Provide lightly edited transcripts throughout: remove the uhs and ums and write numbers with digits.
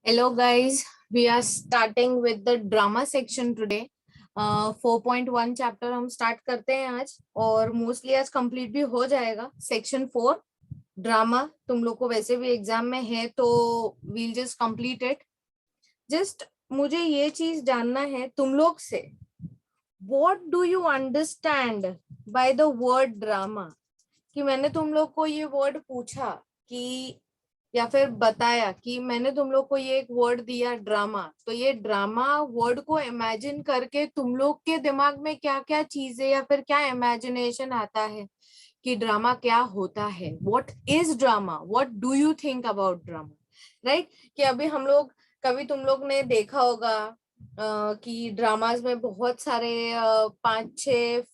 Hello guys, we are starting with the drama section today. 4.1 chapter हम start करते हैं आज और मोस्टली आज कंप्लीट भी हो जाएगा. सेक्शन 4 ड्रामा तुम लोग को वैसे भी एग्जाम में है तो we'll just complete it. Just मुझे ये चीज जानना है तुम लोग से, what do you understand by the word drama. कि मैंने तुम लोग को ये वर्ड पूछा कि या फिर बताया कि मैंने तुम लोग को ये एक वर्ड दिया ड्रामा, तो ये ड्रामा वर्ड को इमेजिन करके तुम लोग के दिमाग में क्या क्या चीजें या फिर क्या इमेजिनेशन आता है कि ड्रामा क्या होता है. What is drama, what do you think about drama, right. कि अभी हम लोग कभी तुम लोग ने देखा होगा कि ड्रामाज में बहुत सारे 5-6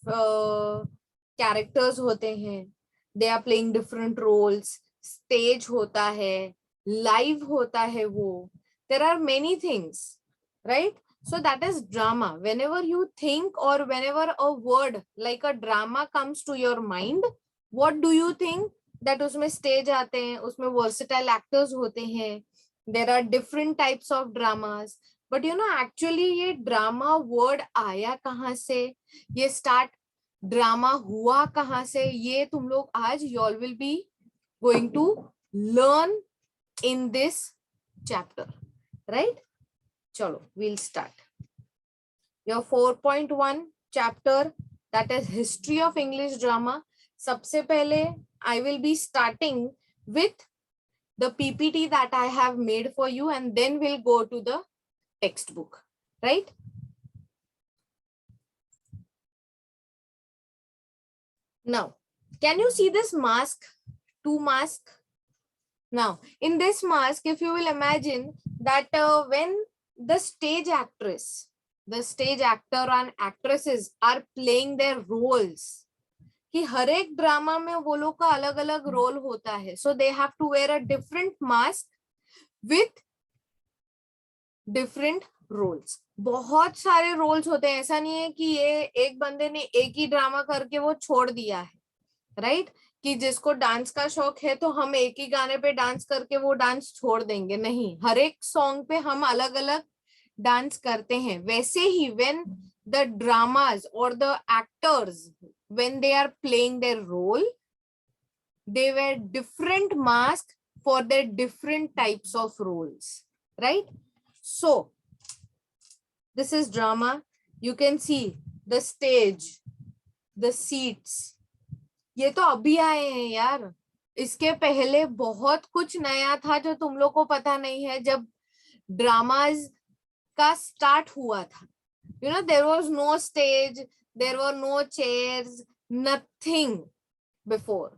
कैरेक्टर्स होते हैं. They are playing different roles. Stage होता है, लाइव होता है, वो there are many things, right. So that is drama. Whenever you think or whenever a word like a drama comes to your mind, what do you think? That उसमें stage आते हैं, उसमें versatile actors होते हैं, there are different types of dramas. But you know actually ये drama word आया कहाँ से, ये start ड्रामा हुआ कहाँ से, ये तुम लोग आज you all will be going to learn in this chapter, right? Chalo, we'll start. Your 4.1 chapter, that is history of English drama. सबसे पहले I will be starting with the PPT that I have made for you and then we'll go to the textbook, right? Now, can you see this mask? Two masks. Now, in this mask, if you will imagine that when the stage actress, the stage actor and actresses are playing their roles, कि हर एक drama में वो लोग का अलग अलग role होता है. So they have to wear a different mask with different roles. बहुत सारे रोल्स होते हैं, ऐसा नहीं है कि ये एक बंदे ने एक ही ड्रामा करके वो छोड़ दिया है, राइट. कि जिसको डांस का शौक है तो हम एक ही गाने पे डांस करके वो डांस छोड़ देंगे, नहीं. हर एक सॉन्ग पे हम अलग अलग डांस करते हैं. वैसे ही व्हेन द ड्रामाज और the actors when they are playing their role, they wear different masks for their different types of roles, right? So this is drama. You can see the stage, the seats. ये तो अभी आए हैं यार, इसके पहले बहुत कुछ नया था जो तुम लोग को पता नहीं है. जब ड्रामाज का स्टार्ट हुआ था, you know, there was no stage, there were no chairs, nothing before.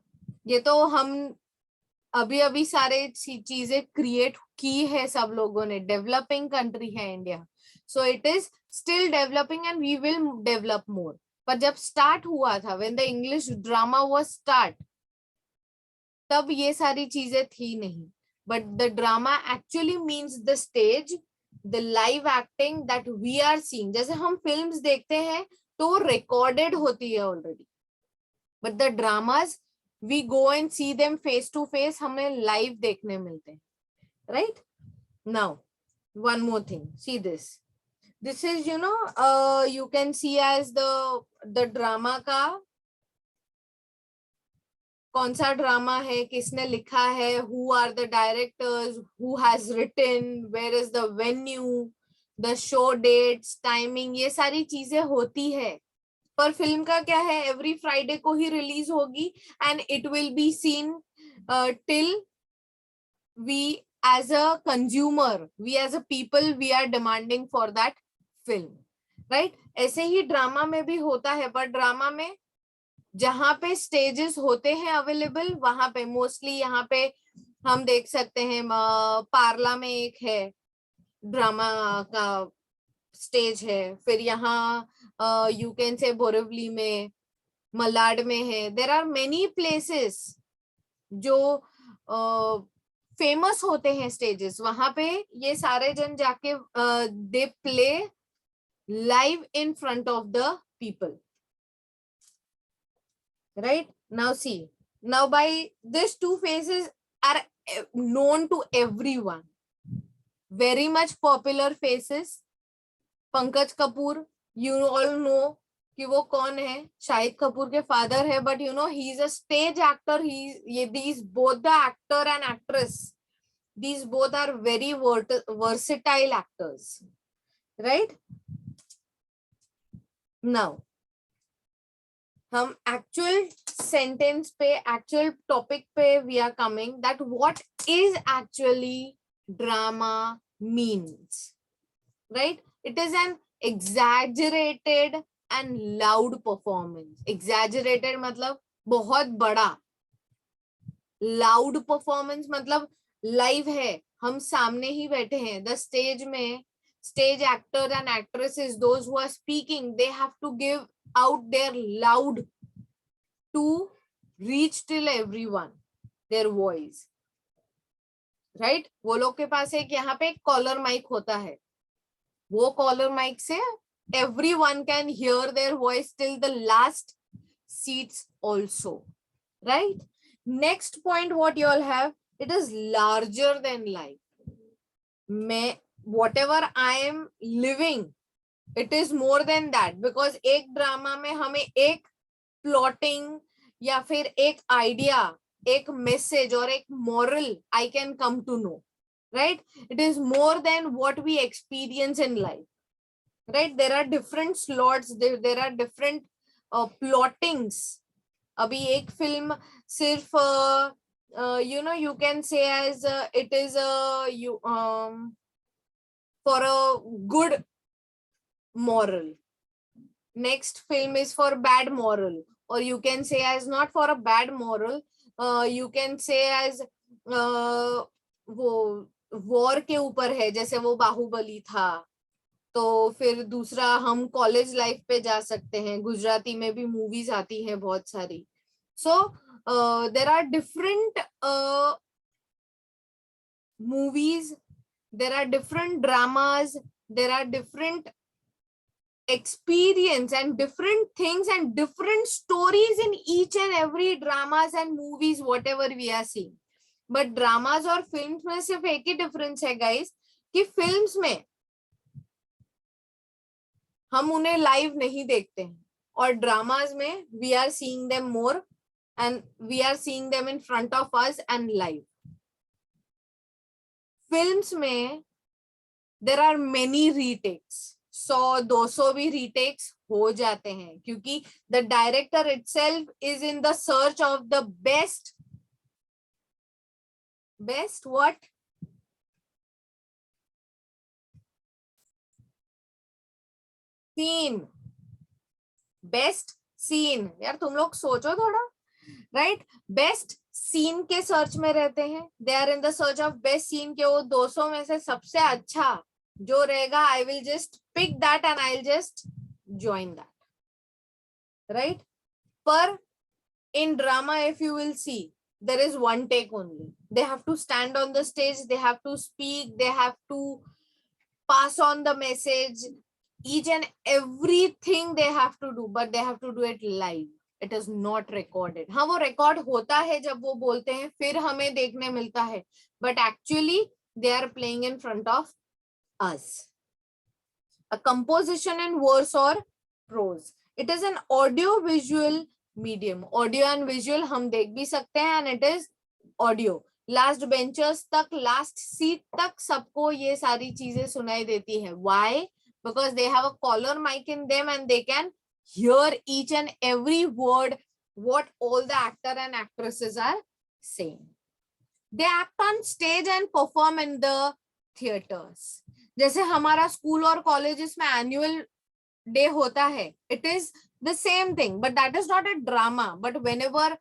ये तो हम अभी अभी सारे चीजें क्रिएट की है सब लोगों ने. डेवलपिंग कंट्री है India, so it is still developing and we will develop more. पर जब स्टार्ट हुआ था, when the English drama was start, तब ये सारी चीजें थी नहीं. But the drama actually means the stage, the live acting that we are seeing. जैसे हम फिल्म्स देखते हैं तो रिकॉर्डेड होती है already, but the dramas we go and see them face to face, हमें लाइव देखने मिलते हैं, right? Now one more thing, see this. This is, you know, you can see as the drama का कौन सा drama है, किसने लिखा है, who are the directors, who has written, where is the venue, the show dates, timing, ये सारी चीजें होती है. पर फिल्म का क्या है, एवरी फ्राइडे को ही रिलीज होगी and it will be seen till we as a consumer, we as a people, we are demanding for that film, right. ऐसे ही ड्रामा में भी होता है, पर ड्रामा में जहां पे स्टेजेस होते हैं अवेलेबल, वहां पे मोस्टली यहाँ पे हम देख सकते हैं. पार्ला में एक है ड्रामा का स्टेज है, फिर यहाँ यू कैन से बोरिवली में, मलाड में है. देर आर मेनी प्लेसेस जो फेमस होते हैं स्टेजेस, वहां पे ये सारे जन जाके they play live in front of the people, right? Now see, now by these two faces are known to everyone. very much popular faces. Pankaj Kapoor, you all know कि वो कौन है, शाहिद कपूर के फादर है, but you know he is a stage actor. These both the actor and actress, these both are very versatile actors, right? Now हम actual sentence पे, actual topic पे we are coming, that what is actually drama means, right? It is an exaggerated and loud performance. Exaggerated मतलब बहुत बड़ा, loud performance मतलब live है, हम सामने ही बैठे हैं. The stage में stage actor and actresses, those who are speaking, they have to give out their loud to reach till everyone their voice, right? वो लोग के पास एक यहाँ पे कॉलर माइक होता है, वो कॉलर माइक से everyone can hear their voice till the last seats also, right? Next point what you all have, it is larger than life. मैं whatever I am living, it is more than that, because एक drama में हमें एक plotting या फिर एक idea, एक message और एक moral I can come to know, right? It is more than what we experience in life, right? There are different slots, there are different plottings. अभी एक फिल्म सिर्फ you know, you can say as it is for a good moral, next film is for bad moral, or you can say as not for a bad moral, you can say as वो war के ऊपर है, जैसे वो बाहुबली था. तो फिर दूसरा हम कॉलेज लाइफ पे जा सकते हैं, गुजराती में भी मूवीज आती हैं बहुत सारी. So there are different movies, there are different dramas, there are different experience and different things and different stories in each and every dramas and movies whatever we are seeing. But dramas और films में सिर्फ एक ही difference है guys, कि films में हम उन्हें live नहीं देखते हैं, और dramas में we are seeing them more and we are seeing them in front of us and live. Films में there are many retakes, 100-200 भी retakes हो जाते हैं, क्योंकि the director itself is in the search of the best what? Scene. Best scene. यार तुम लोग सोचो थोड़ा, right? Best scene के सर्च में रहते हैं. They are in the search of best scene के वो 200 में से सबसे अच्छा जो रहेगा, I will just pick that and I'll just join that, right? पर in drama, if you will see, there is one take only. They have to stand on the stage, they have to speak, they have to pass on the message, each and everything they have to do, but they have to do it live. It is not recorded. हाँ, वो record होता है जब वो बोलते हैं, फिर हमें देखने मिलता है, but actually they are playing in front of us. A composition in verse or prose. It is an audio visual medium. Audio and visual हम देख भी सकते हैं, and it is audio. Last benchers तक, last seat तक सबको ये सारी चीजें सुनाई देती है. Why? Because they have a collar mic in them and they can hear each and every word what all the actor and actresses are saying. They act on stage and perform in the theaters. जैसे हमारा school और colleges में annual day होता है, it is the same thing, but that is not a drama. But whenever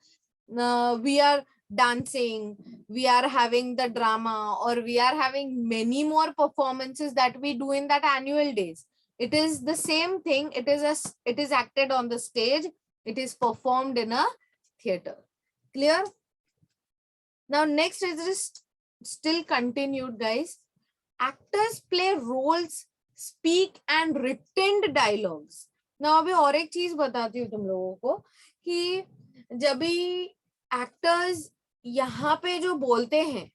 we are dancing, we are having the drama, or we are having many more performances that we do in that annual days, it is the same thing. It is acted on the stage, it is performed in a theater. Clear? Now next is just still continued, guys. Actors play roles, speak and written dialogues. Now अभी और एक चीज बताती हूँ तुम लोगों को, कि जब भी एक्टर्स यहाँ पे जो बोलते हैं,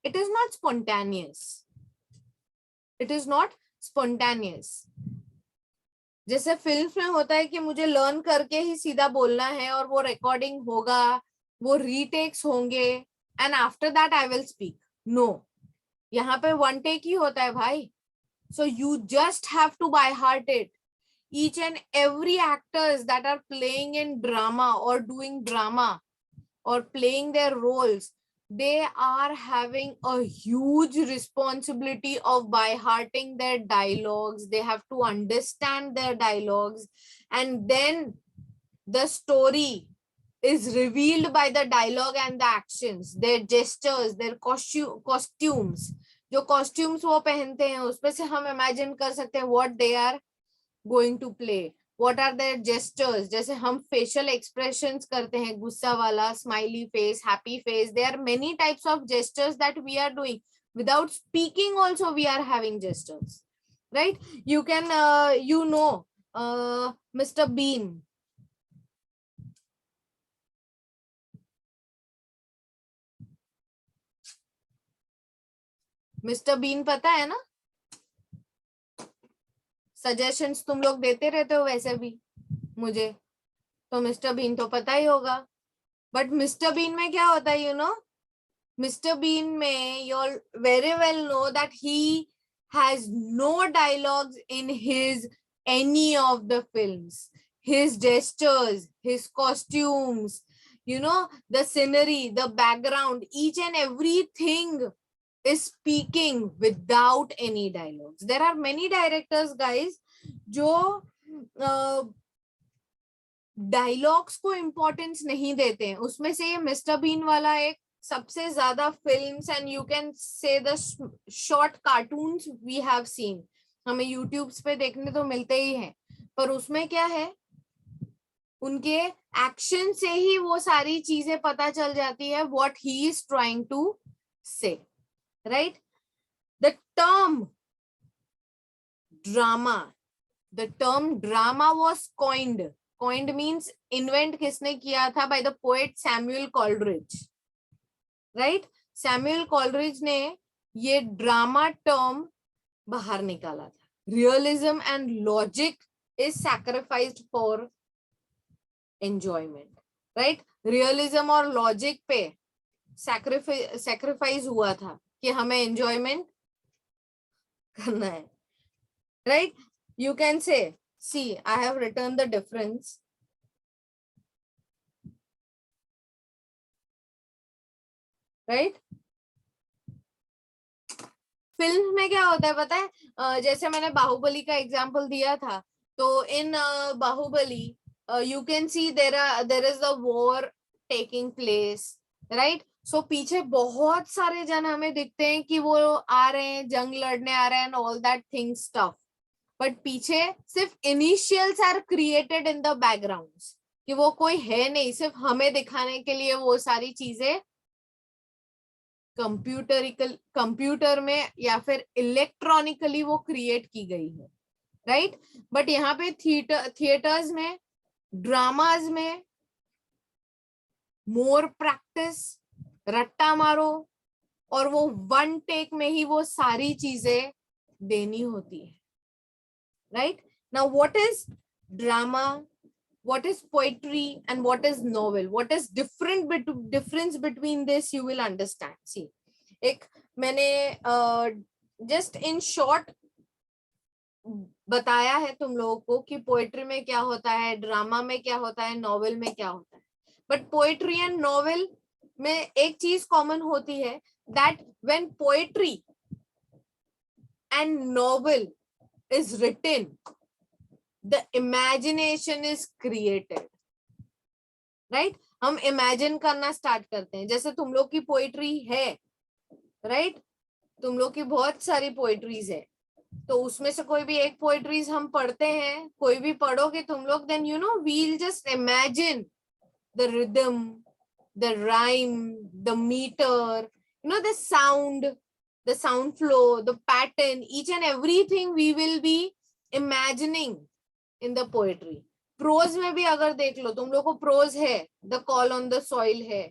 it is not spontaneous. It is not spontaneous. जैसे फिल्म में होता है कि मुझे लर्न करके ही सीधा बोलना है और वो रिकॉर्डिंग होगा, वो रीटेक्स होंगे and after that I will speak. No, यहाँ पे वन टेक ही होता है भाई। So you just have to by heart it. Each and every actors that are playing in drama or doing drama or playing their roles, they are having a huge responsibility of by hearting their dialogues. They have to understand their dialogues, and then the story is revealed by the dialogue and the actions, their gestures, their costumes. जो costumes वो पहनते हैं उसमें से हम imagine कर सकते हैं what they are going to play, what are their gestures. जैसे हम facial expressions करते हैं, गुस्सा वाला, smiley face, happy face, there are many types of gestures that we are doing. Without speaking also we are having gestures, right? You can Mr. Bean. Mister Bean पता है ना? Suggestions तुम लोग देते रहते हो वैसे भी मुझे, तो मिस्टर बीन तो पता ही होगा। बट मिस्टर बीन में क्या होता है, यू नो, मिस्टर बीन में you all very well know that he has no dialogues in his any of the films. His gestures, his costumes, you know, the scenery, the background, each and everything is speaking without any dialogues. There are many directors guys जो dialogues को importance नहीं देते हैं. उसमें से ये mister been वाला एक सबसे ज्यादा films and you can say the short cartoons we have seen, हमें यूट्यूब पे देखने तो मिलते ही हैं, पर उसमें क्या है, उनके एक्शन से ही वो सारी चीजें पता चल जाती है what he is trying to say, right? The term drama was coined. Coined means invent किसने किया था? By the poet Samuel Coleridge, right? Samuel Coleridge ने ये ड्रामा टर्म बाहर निकाला था. Realism and logic is sacrificed for enjoyment, right? Realism और logic पे sacrifice हुआ था कि हमें एंजॉयमेंट करना है, right? You can say, see I have return the difference, right? Film में क्या होता है पता है? जैसे मैंने बाहुबली का एग्जांपल दिया था, तो in Baahubali you can see there is the war taking place, right? So पीछे बहुत सारे जन हमें दिखते हैं कि वो आ रहे हैं, जंग लड़ने आ रहे हैं, all that thing stuff, but पीछे सिर्फ initials are created in the backgrounds, कि वो कोई है नहीं, सिर्फ हमें दिखाने के लिए वो सारी चीजें कंप्यूटर में या फिर इलेक्ट्रॉनिकली वो क्रिएट की गई है, राइट? बट यहाँ पे थिएटर्स में, ड्रामाज में मोर प्रैक्टिस, रट्टा मारो और वो वन टेक में ही वो सारी चीजें देनी होती है, right? Now what is drama, what is poetry and what is novel, what is difference between this, you will understand. See, एक मैंने just in short बताया है तुम लोगों को कि पोएट्री में क्या होता है, ड्रामा में क्या होता है, नॉवेल में क्या होता है. बट पोएट्री एंड नॉवेल में एक चीज कॉमन होती है, that when poetry and novel is written, the imagination is created, right? हम imagine करना स्टार्ट करते हैं. जैसे तुम लोग की पोइट्री है, right? तुम लोग की बहुत सारी पोइट्रीज है, तो उसमें से कोई भी एक पोइट्रीज हम पढ़ते हैं, कोई भी पढ़ोगे तुम लोग, then you know we'll just imagine the rhythm, the rhyme, the meter, you know, the sound flow, the pattern, each and everything we will be imagining in the poetry. Prose में भी अगर देख लो, तुम लोग को प्रोज है, the call on the soil है,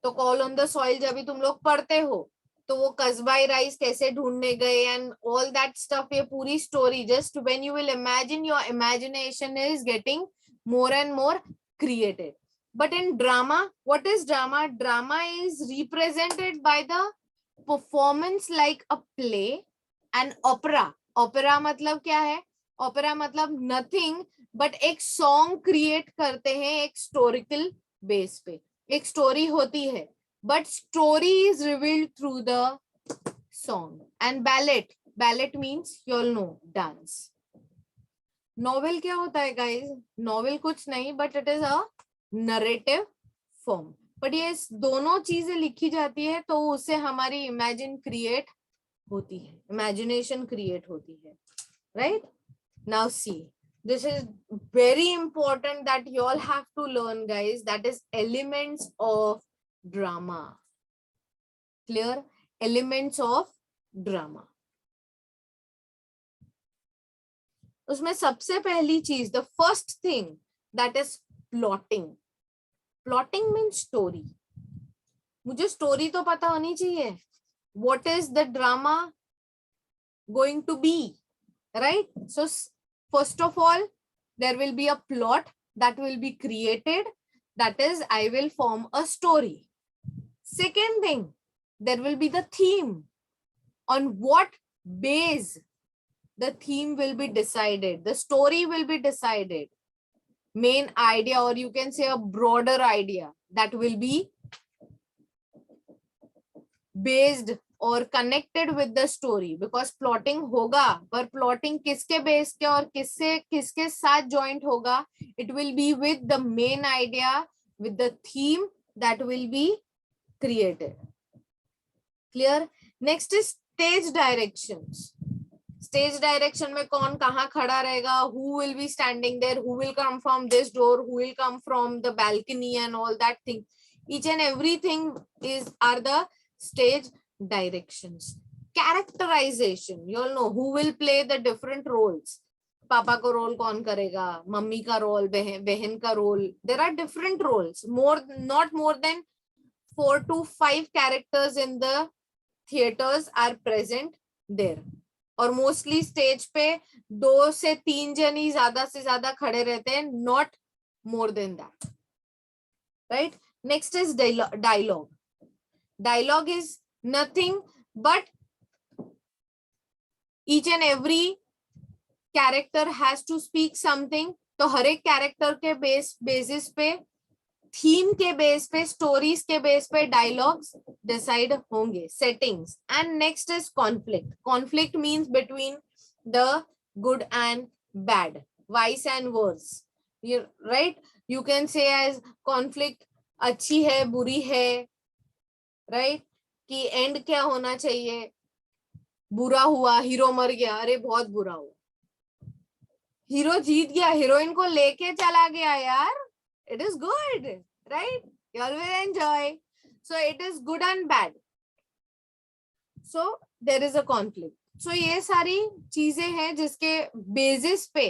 तो कॉल ऑन द सॉइल जब भी तुम लोग पढ़ते हो तो वो कस्बाई राइस कैसे ढूंढने गए एंड ऑल दैट स्टफ, ये पूरी story just when you will imagine, your imagination is getting more and more created. But in drama, what is drama? Drama is represented by the performance like a play and opera. Opera मतलब क्या है? Opera मतलब nothing but एक song create करते हैं एक historical base पे. एक story होती है, but story is revealed through the song. And ballet, ballet means you all know dance. Novel क्या होता है गाइस? नॉवेल कुछ नहीं but it is a narrative form, but ये दोनों चीजें लिखी जाती है तो उससे हमारी इमेजिन क्रिएट होती है, इमेजिनेशन क्रिएट होती है, right? Now see, this is very important that you all have to learn guys, that is elements of drama. Clear? Elements of drama. उसमें सबसे पहली चीज, the first thing that is plotting. Plotting means story. मुझे story तो पता होनी चाहिए. What is the drama going to be, right? So first of all there will be a plot that will be created, that is I will form a story. Second thing, there will be the theme. On what base the theme will be decided, the story will be decided, main idea or you can say a broader idea that will be based or connected with the story, because plotting होगा, पर plotting किसके base के और किसके साथ joint होगा? It will be with the main idea, with the theme that will be created. Clear? Next is stage directions. Stage direction में कौन कहाँ खड़ा रहेगा, who will be standing there, who will come from this door, who will come from the balcony and all that thing. Each and everything are the stage directions. Characterization, you all know who will play the different roles. पापा को role कौन करेगा, mummy का role, बहन का role. There are different roles, not more than 4 to 5 characters in the theaters are present there. और mostly stage पे 2 से 3 जन ही ज्यादा से ज्यादा खड़े रहते हैं, not more than that, right? Next is dialogue. Dialogue is nothing but each and every character has to speak something. तो हर एक कैरेक्टर के बेसिस पे, थीम के बेस पे, स्टोरीज के बेस पे डायलॉग्स डिसाइड होंगे, settings. And next is conflict. Conflict means between the good and bad, vice and verse, right? You can say as conflict अच्छी है, बुरी है, राइट? कि एंड क्या होना चाहिए? बुरा हुआ, हीरो मर गया, अरे बहुत बुरा हुआ. हीरो जीत गया, हीरोइन को लेके चला गया, यार, it is good, right? You all will enjoy. So it is good and bad. So there is a conflict. So ये सारी चीजें हैं जिसके बेसिस पे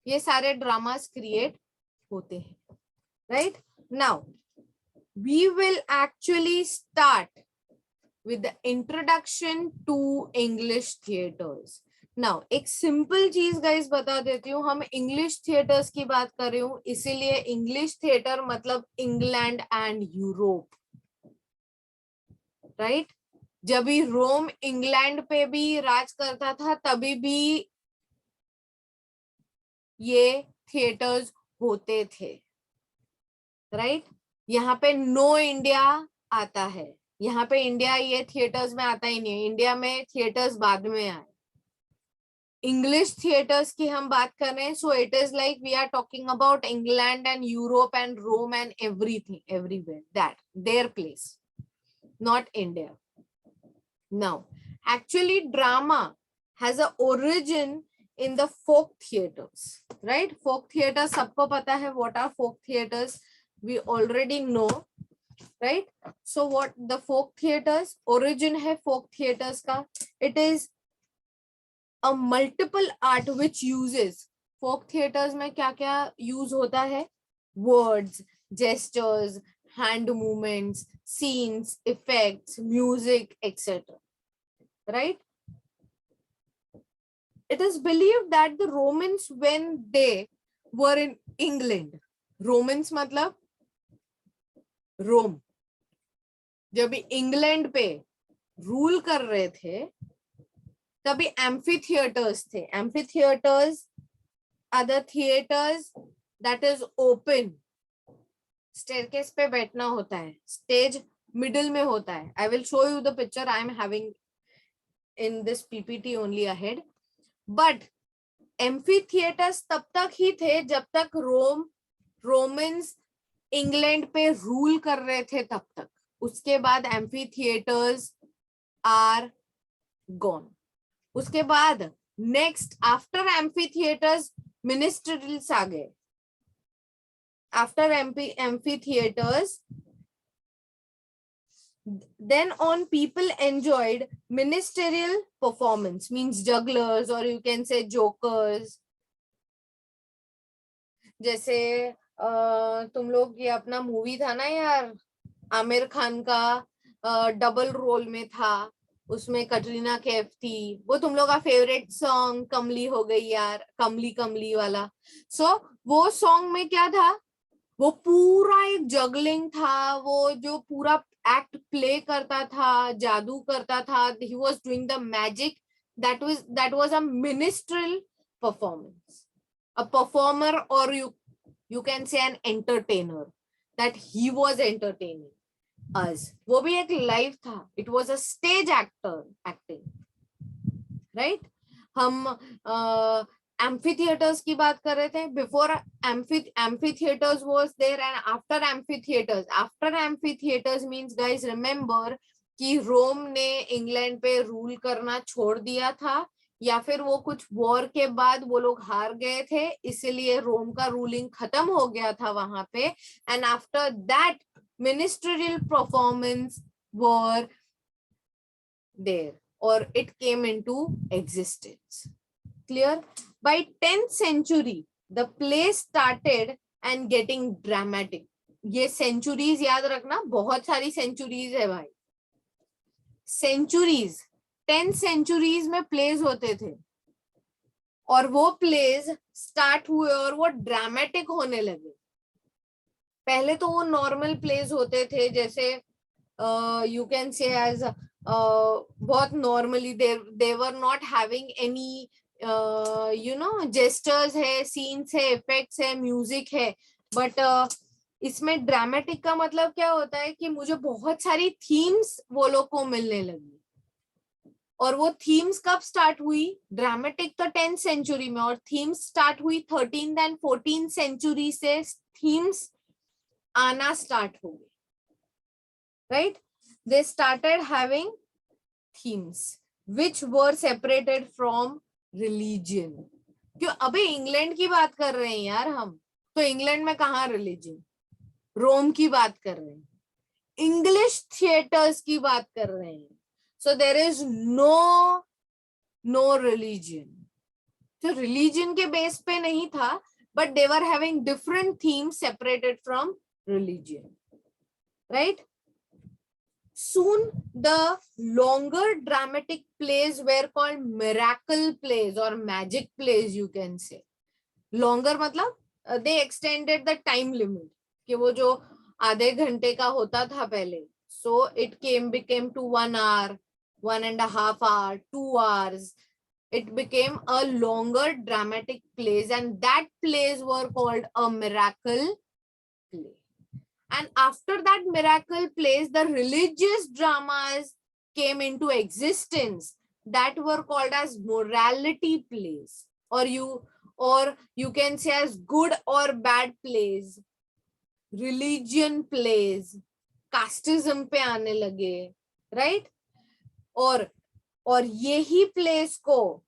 ये सारे ड्रामास क्रिएट होते हैं, right? Now we will actually start with the introduction to English theaters. Now एक सिंपल चीज गाइस बता देती हूँ, हम इंग्लिश थिएटर्स की बात कर रही हूँ, इसीलिए इंग्लिश थिएटर मतलब इंग्लैंड एंड यूरोप, राइट? जब भी रोम इंग्लैंड पे भी राज करता था तभी भी ये थिएटर्स होते थे, राइट? यहाँ पे नो इंडिया आता है, यहाँ पे इंडिया ये थिएटर्स में आता ही नहीं है, इंडिया में थिएटर्स बाद में आए. इंग्लिश थिएटर्स की हम बात कर रहे हैं, so it is like we are talking about England and Europe and Rome and everything, everywhere, that there place, not India. Now actually drama has a origin in the folk theaters, right? Folk theaters सबको पता है what are folk theaters, we already know, right? So what the folk theaters, origin है folk theaters का, it is a multiple art which uses, folk theaters में क्या क्या use होता है? Words, gestures, hand movements, scenes, effects, music, etc. Right? It is believed that the Romans, when they were in England, Romans मतलब रोम, जब England पे rule कर रहे थे तभी एम्फी थिएटर्स थे. Amphitheatres are the theatres that is open. Staircase पे बैठना होता है, स्टेज मिडिल में होता है. I will show you the picture I am having in this PPT only ahead. But amphitheatres तब तक ही थे जब तक रोमन्स इंग्लैंड पे रूल कर रहे थे तब तक. उसके बाद एम्फी थिएटर्स आर गॉन. उसके बाद next after amphitheatres minstrels आ गए. After amphitheatres then on people enjoyed ministerial performance, means jugglers or you can say jokers. जैसे तुम लोग ये अपना मूवी था ना यार, आमिर खान का डबल रोल में था, उसमें कटरीना कैफ थी. वो तुम लोग का फेवरेट सॉन्ग कमली हो गई यार, कमली कमली वाला. सो वो सॉन्ग में क्या था, वो पूरा एक जगलिंग था. वो जो पूरा एक्ट प्ले करता था, जादू करता था, he was doing the magic. That was a minstrel performance, a performer, or you can say an entertainer, that he was entertaining us. वो भी एक लाइव था. It was a stage actor acting, right? हम amphitheaters की बात कर रहे थे. Before amphitheaters was there and after amphitheaters means guys remember कि रोम ने इंग्लैंड पे रूल करना छोड़ दिया था, या फिर वो कुछ वॉर के बाद वो लोग हार गए थे, इसलिए रोम का रूलिंग खत्म हो गया था वहां पे. And after that ministerial performance were there और it came into existence. Clear? By 10th century, the play started and getting dramatic. ये centuries याद रखना, बहुत सारी centuries है भाई. Centuries, 10 centuries में plays होते थे और वो plays start हुए और वो dramatic होने लगे. पहले तो वो normal plays होते थे, जैसे you can say as बहुत normally they were not having any gestures है, सीन्स है, इफेक्ट्स है, म्यूजिक है. बट इसमें ड्रामेटिक का मतलब क्या होता है कि मुझे बहुत सारी थीम्स वो लोग को मिलने लगी. और वो थीम्स कब स्टार्ट हुई? ड्रामेटिक तो 10th सेंचुरी में, और थीम्स स्टार्ट हुई 13th एंड 14th सेंचुरी से. थीम्स आना स्टार्ट हो गई, right? They started having themes which were separated from religion. क्यों? अबे इंग्लैंड की बात कर रहे हैं यार हम, तो इंग्लैंड में कहाँ रिलीजन? रोम की बात कर रहे हैं, इंग्लिश थिएटर्स की बात कर रहे हैं. So there is no religion. तो रिलीजन के बेस पे नहीं था, but they were having different themes separated from religion, right? Soon the longer dramatic plays were called miracle plays or magic plays, you can say. Longer मतलब they extended the time limit, कि वो जो आधे घंटे का होता था पहले, so it became to 1 hour, 1.5 hour, 2 hours. It became a longer dramatic plays, and that plays were called a miracle play. And after that miracle plays, the religious dramas came into existence that were called as morality plays, or you can say as good or bad plays, religion plays, casteism पे आने लगे, right? और यही plays को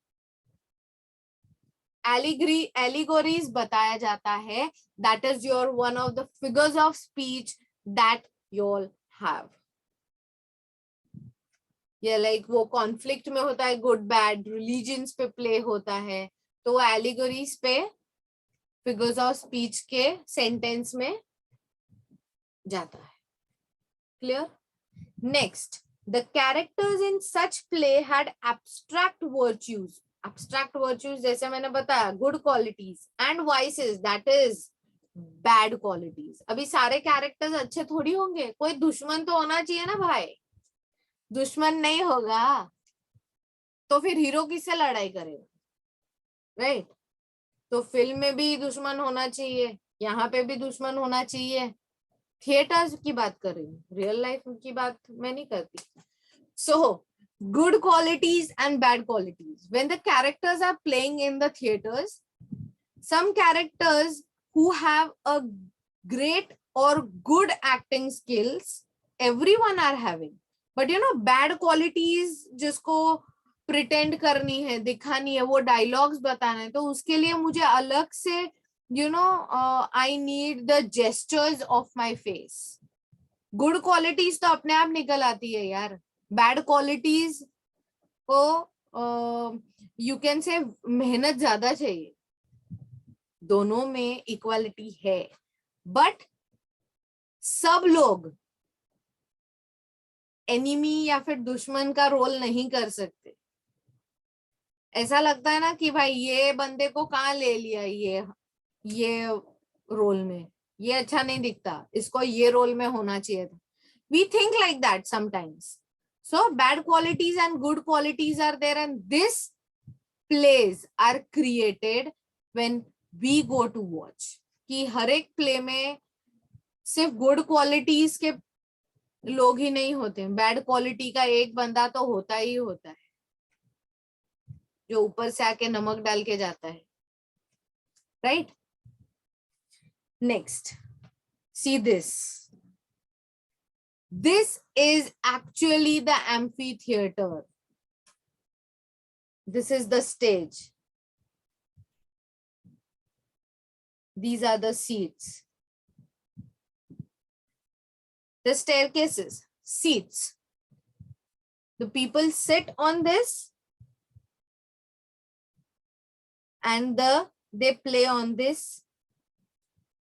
allegories बताया जाता है. That is your one of the figures of speech that you all have. ये like वो conflict में होता है, good bad, religions पे play होता है, तो allegories पे figures of speech के sentence में जाता है. Clear? Next, the characters in such play had abstract virtues. Abstract virtues जैसे मैंने बताया, good qualities, and vices, that is bad qualities. अभी सारे characters अच्छे थोड़ी होंगे, कोई दुश्मन तो होना चाहिए ना भाई. दुश्मन नहीं होगा तो फिर हीरो किससे लड़ाई करेगा, राइट? तो फिल्म में भी दुश्मन होना चाहिए, यहाँ पे भी दुश्मन होना चाहिए. थिएटर्स की बात कर रही हूँ, रियल लाइफ की बात मैं नहीं करती. सो good qualities and bad qualities. When the characters are playing in the theaters, some characters who have a great or good acting skills, everyone are having. But you know, bad qualities जिसको pretend करनी है, दिखानी है, वो dialogues बताना है, तो उसके लिए मुझे अलग से you know, I need the gestures of my face. Good qualities तो अपने आप निकल आती है यार. Bad qualities को you can say मेहनत ज्यादा चाहिए. दोनों में इक्वालिटी है, बट सब लोग एनिमी या फिर दुश्मन का रोल नहीं कर सकते. ऐसा लगता है ना कि भाई ये बंदे को कहाँ ले लिया, ये रोल में ये अच्छा नहीं दिखता, इसको ये रोल में होना चाहिए था. We think like that sometimes. So bad qualities and good qualities are there, and this plays are created when we go to watch. कि हर एक प्ले में सिर्फ गुड क्वालिटीज के लोग ही नहीं होते, बैड क्वालिटी का एक बंदा तो होता ही होता है जो ऊपर से आके नमक डाल के जाता है, right? Next, see this. This is actually the amphitheater. This is the stage. These are the seats. The staircases, seats. The people sit on this and they play on this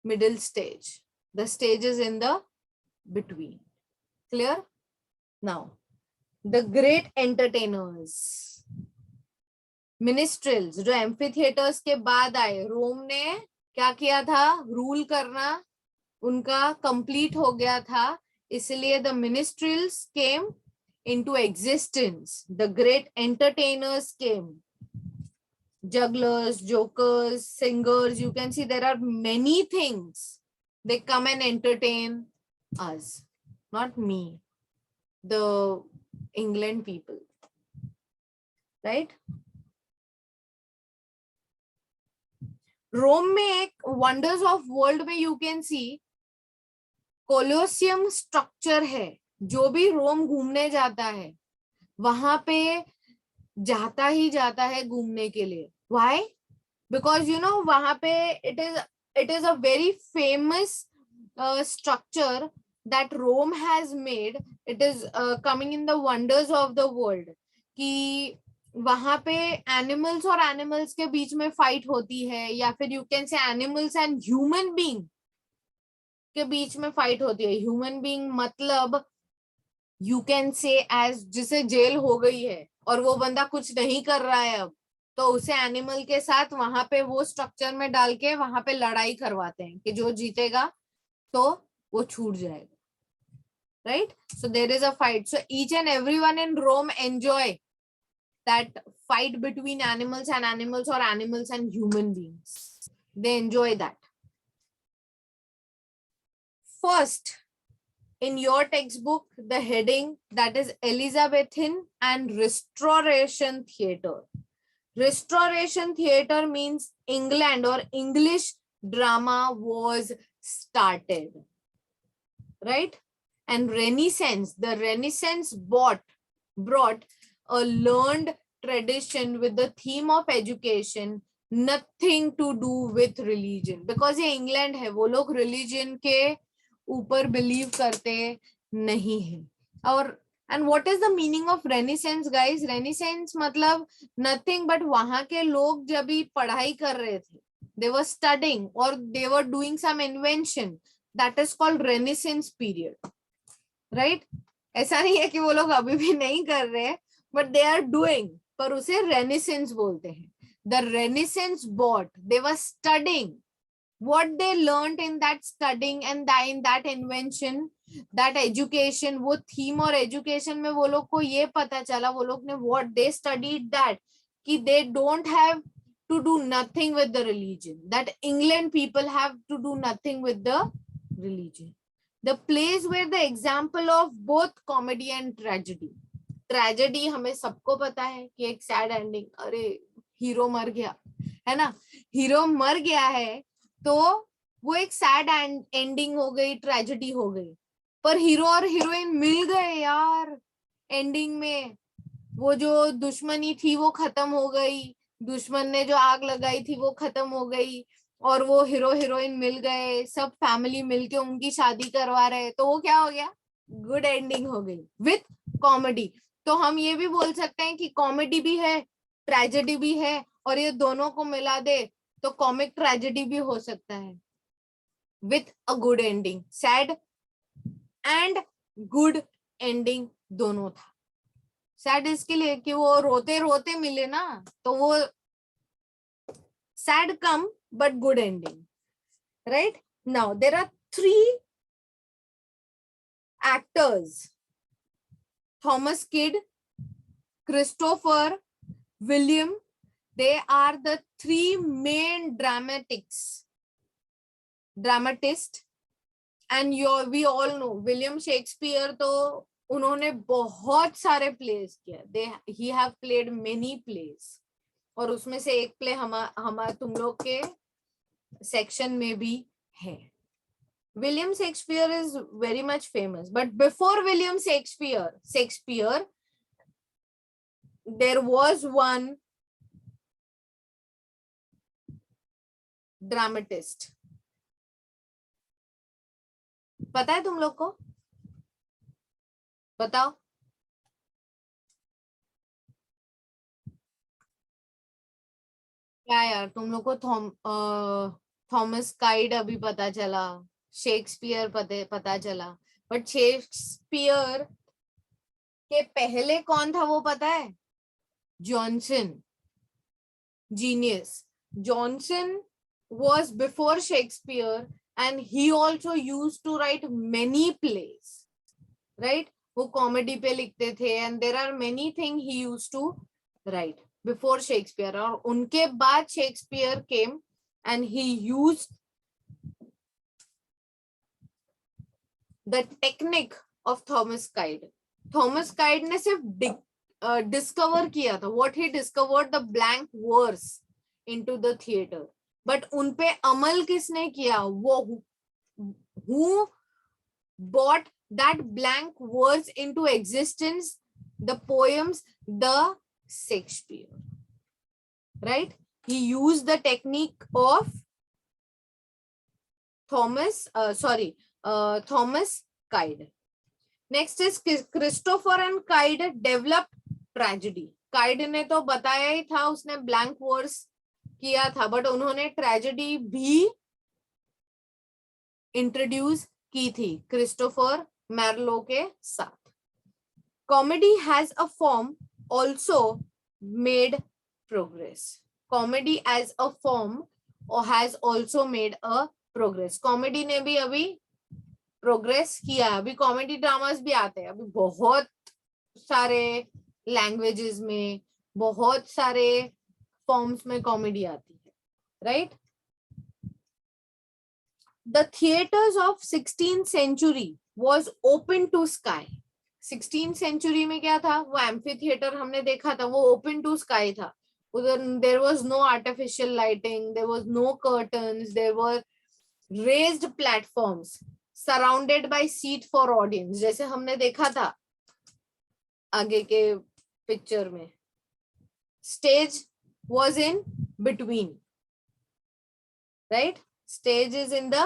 middle stage. The stage is in the between. Clear? Now, the great entertainers, minstrels, जो एम्फीथिएटर्स के बाद आए. रोम ने क्या किया था? Rule करना उनका कंप्लीट हो गया था, इसलिए the minstrels came into existence. The great entertainers came. Jugglers, jokers, singers, you can see there are many things. They come and entertain us. Not me, the England people, right? रोम में एक wonders of world में you can see Colosseum structure है. जो भी रोम घूमने जाता है वहां पे जाता ही जाता है घूमने के लिए. Why? Because you know वहां पे it is a very famous structure that Rome has made. It is coming in the wonders of the world कि वहां पे एनिमल्स और एनिमल्स के बीच में फाइट होती है, या फिर यू कैन से एनिमल्स एंड ह्यूमन बीइंग के बीच में फाइट होती है. ह्यूमन बीइंग मतलब यू कैन से एज जिसे जेल हो गई है और वो बंदा कुछ नहीं कर रहा है अब, तो उसे एनिमल के साथ वहां पे वो स्ट्रक्चर में डाल के वहां पे लड़ाई करवाते हैं कि जो जीतेगा तो वो छूट जाएगा, right? So there is a fight. So each and everyone in Rome enjoy that fight between animals and animals, or animals and human beings. They enjoy that. First, in your textbook, the heading that is Elizabethan and Restoration Theatre. Restoration Theatre means England or English drama was started, right? And Renaissance, the Renaissance brought a learned tradition with the theme of education, nothing to do with religion. Because ये England है, वो लोग religion के ऊपर believe करते नहीं हैं. और and what is the meaning of Renaissance, guys? Renaissance मतलब nothing but वहाँ के लोग जब भी पढ़ाई कर रहे थे, they were studying or they were doing some invention, that is called Renaissance period. Right ऐसा नहीं है कि वो लोग अभी भी नहीं कर रहे हैं, बट दे आर डूइंग, पर उसे रेनिसेंस बोलते हैं. The renaissance but, they were studying what they learned in that studying and in that invention, that education, वो theme और education में वो लोग को ये पता चला, वो लोग ने what they studied that कि they don't have to do nothing with the religion, that England people have to do nothing with the religion. The plays were the example of both comedy and tragedy. Tragedy हमें सबको पता है कि एक sad ending, अरे hero मर गया है ना, हीरो मर गया है तो वो एक सैड एंडिंग हो गई, ट्रेजेडी हो गई. पर हीरो और हीरोइन मिल गए यार एंडिंग में, वो जो दुश्मनी थी वो खत्म हो गई, दुश्मन ने जो आग लगाई थी वो खत्म हो गई, और वो हीरो हीरोइन मिल गए, सब फैमिली मिलके उनकी शादी करवा रहे, तो वो क्या हो गया, गुड एंडिंग हो गई विथ कॉमेडी. तो हम ये भी बोल सकते हैं कि कॉमेडी भी है, ट्रेजेडी भी है, और ये दोनों को मिला दे तो कॉमिक ट्रेजेडी भी हो सकता है with a good ending. Sad and good ending दोनों था. सैड इसके लिए कि वो रोते रोते मिले ना, तो वो sad come but good ending. Right now there are 3 actors, Thomas Kidd, Christopher, William. They are the 3 main dramatists, and we all know William Shakespeare. तो उन्होंने बहुत सारे प्लेस किया, he have played many plays, और उसमें से एक play हमारा तुम लोग के सेक्शन में भी है. William Shakespeare is very much famous, but before William Shakespeare, there was one dramatist. पता है तुम लोग को? बताओ. क्या यार, तुम लोग को थॉमस काइड अभी पता चला, शेक्सपियर पता चला, बट शेक्सपियर के पहले कौन था वो पता है? Johnson, genius. Johnson was before Shakespeare and he also used to write many plays, right? वो कॉमेडी पे लिखते थे, and there are many things he used to write before Shakespeare. और उनके बाद Shakespeare came and he used the technique of Thomas Kyde. Thomas Kyde ने सिर्फ discover किया था, what he discovered the blank verse into the theater. But उनपे अमल किसने किया? वो who brought that blank words into existence, the poems, the Shakespeare, right? He used the technique of Thomas Kyde. Next is Christopher and Kyde developed tragedy. Kyde ने तो बताया ही था, उसने blank verse किया था, बट उन्होंने ट्रेजेडी भी introduce की थी क्रिस्टोफर मैर्लो के साथ. Comedy has a form also made progress. Comedy as a form has also made a progress. Comedy ने भी अभी प्रोग्रेस किया है. अभी कॉमेडी ड्रामास भी आते हैं, अभी बहुत सारे लैंग्वेजेस में, बहुत सारे फॉर्म्स में कॉमेडी आती है, right? The theatres of 16th century was open to sky. 16th century में क्या था? वो एम्फी थिएटर हमने देखा था, वो ओपन टू स्काई था. उधर there was no artificial lighting, there was no curtains, there were raised platforms surrounded by seat for audience, जैसे हमने देखा था आगे के पिक्चर में. Stage was in between, right? Stage is in the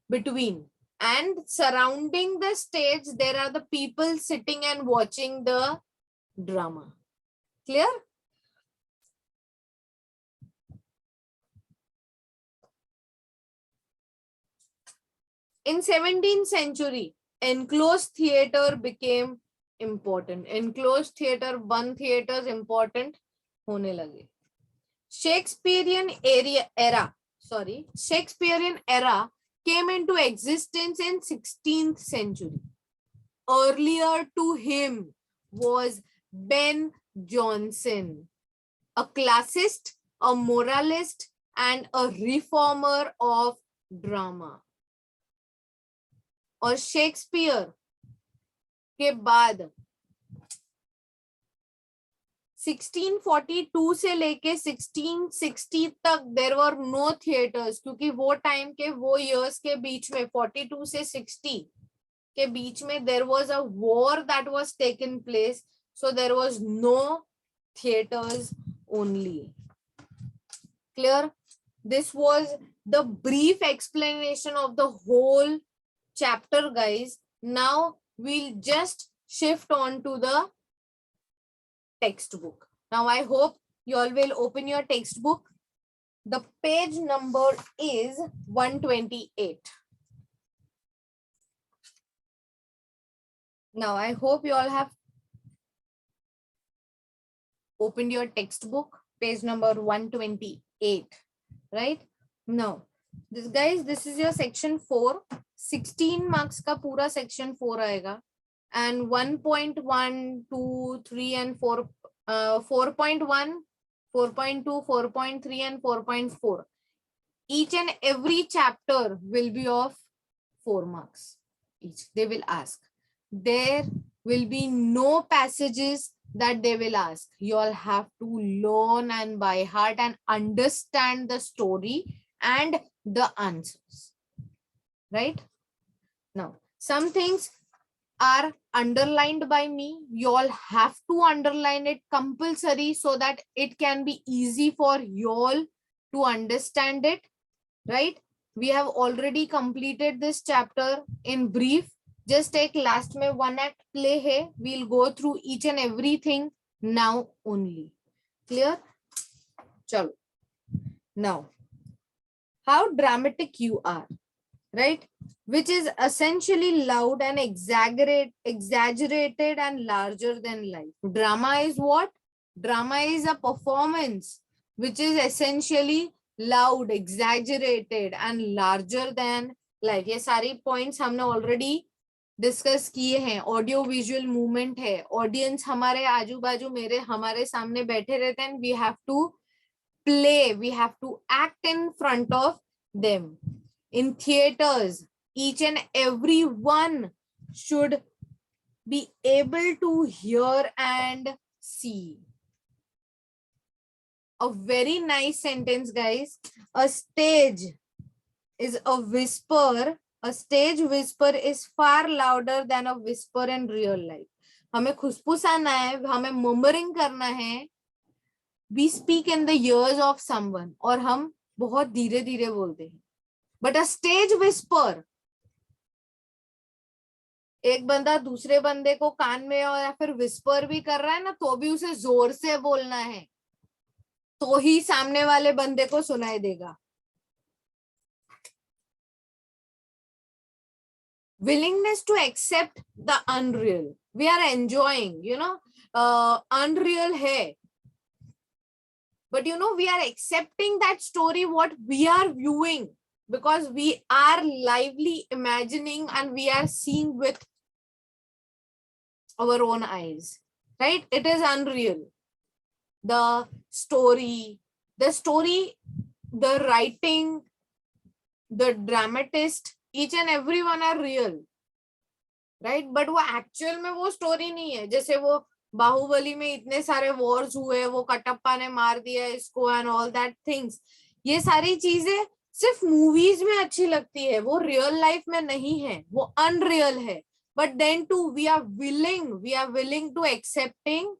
between, and surrounding the stage there are the people sitting and watching the drama. Clear? In 17th century enclosed theater became important. Enclosed theater, बंद theaters important होने लगे. Shakespearean era came into existence in 16th century. Earlier to him was Ben Jonson, a classicist, a moralist, and a reformer of drama. और Shakespeare के बाद 1642 से लेके 1660 तक there were no theatres, क्योंकि वो टाइम के वो इयर्स के बीच में 42 से 60 के बीच में there was a war that was taken place, so there was no theatres only. Clear? This was the brief explanation of the whole chapter, guys. Now we'll just shift on to the textbook. Now I hope you all will open your textbook. The page number is 128. Now I hope you all have opened your textbook, page number 128. Right now, this is your section 4. 16 marks का पूरा section 4 आएगा, and 1.1, 2, 3 and 4, 4.1, 4.2, 4.3 and 4.4. Each and every chapter will be of 4 marks each. They will ask. There will be no passages that they will ask. You all have to learn and by heart and understand the story and the answers. Right? Now, some things are underlined by me. You all have to underline it compulsory so that it can be easy for you all to understand it. Right? We have already completed this chapter in brief. Just take last में 1 act play है. We'll go through each and everything now only. Clear? Chalo. Now, how dramatic you are, right? Which is essentially loud and exaggerated and larger than life. Drama is what? Drama is a performance which is essentially loud, exaggerated and larger than life. ये सारी points हमने already discuss किए हैं. Audio visual movement है, audience हमारे आजू बाजू हमारे सामने बैठे रहते हैं. We have to play, we have to act in front of them. In theatres each and every one should be able to hear and see. A very nice sentence, guys. A stage is a whisper. A stage whisper is far louder than a whisper in real life. हमें खुसफुसाना है, हमें murmuring करना है. We speak in the ears of someone और हम बहुत धीरे धीरे बोलते हैं. But a stage whisper, एक बंदा दूसरे बंदे को कान में और या फिर विस्पर भी कर रहा है ना, तो भी उसे जोर से बोलना है, तो ही सामने वाले बंदे को सुनाई देगा. Willingness to accept the unreal. We are enjoying, unreal hai. But we are accepting that story, what we are viewing, because we are lively imagining and we are seeing with our own eyes, right? It is unreal. The story, the writing, the dramatist, each and everyone are real, right? But वो actual में वो story नहीं है. जैसे वो बाहुबली में इतने सारे wars हुए, वो कटप्पा ने मार दिया इसको and all that things. ये सारी चीजें सिर्फ movies में अच्छी लगती है, वो real life में नहीं है, वो unreal है. But then too we are willing to accepting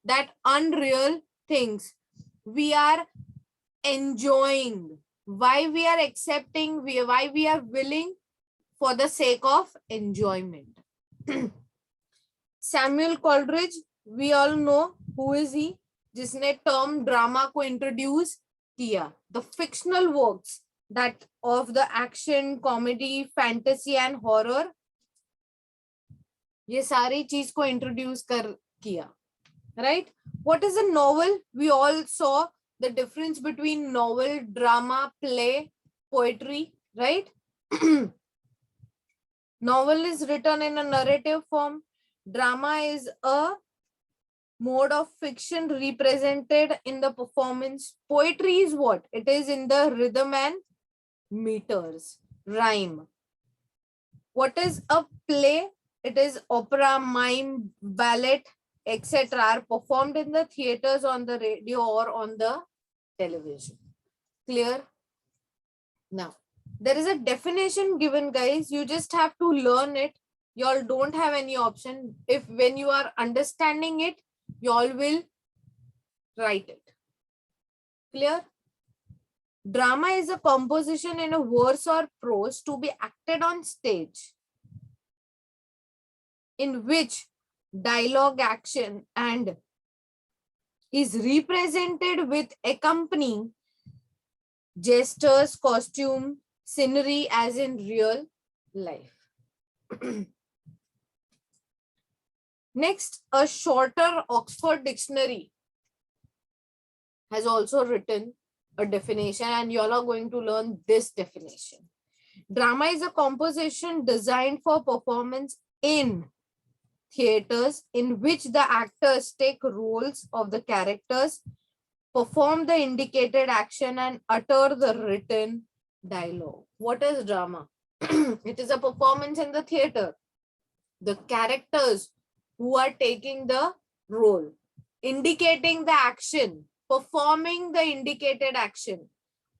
that unreal things. We are enjoying. Why we are accepting? Why we are willing? For the sake of enjoyment. Samuel Coleridge, we all know who is he, जिसने term drama को introduce किया. The fictional works that of the action, comedy, fantasy and horror ये सारी चीज को introduce कर किया, right? What is a novel? We all saw the difference between novel, drama, play, poetry, right? Novel is written in a narrative form. Drama is a mode of fiction represented in the performance. Poetry is what? It is in the rhythm and meters, rhyme. What is a play? It is opera, mime, ballet, etc. are performed in the theaters, on the radio, or on the television. Clear? Now, there is a definition given, guys. You just have to learn it. You all don't have any option. If when you are understanding it, you all will write it. Clear? Drama is a composition in a verse or prose to be acted on stage, in which dialogue, action, and is represented with accompanying gestures, costume, scenery as in real life. Next, a shorter Oxford Dictionary has also written a definition, and you all are going to learn this definition. Drama is a composition designed for performance in theaters, in which the actors take roles of the characters, perform the indicated action, and utter the written dialogue. What is drama? It is a performance in the theater. The characters who are taking the role, indicating the action, performing the indicated action.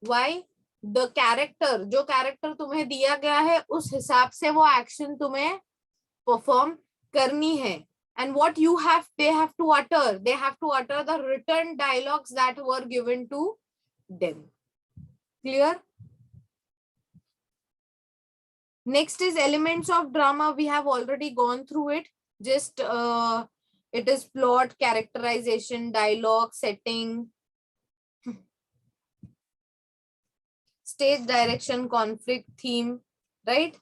Why? The character, जो character तुम्हें दिया गया है, उस हिसाब से वो action तुम्हें perform करनी है. And what you have, they have to utter the written dialogues that were given to them. Clear? Next is elements of drama. We have already gone through it. Just it is plot, characterization, dialogue, setting, stage direction, conflict, theme, right?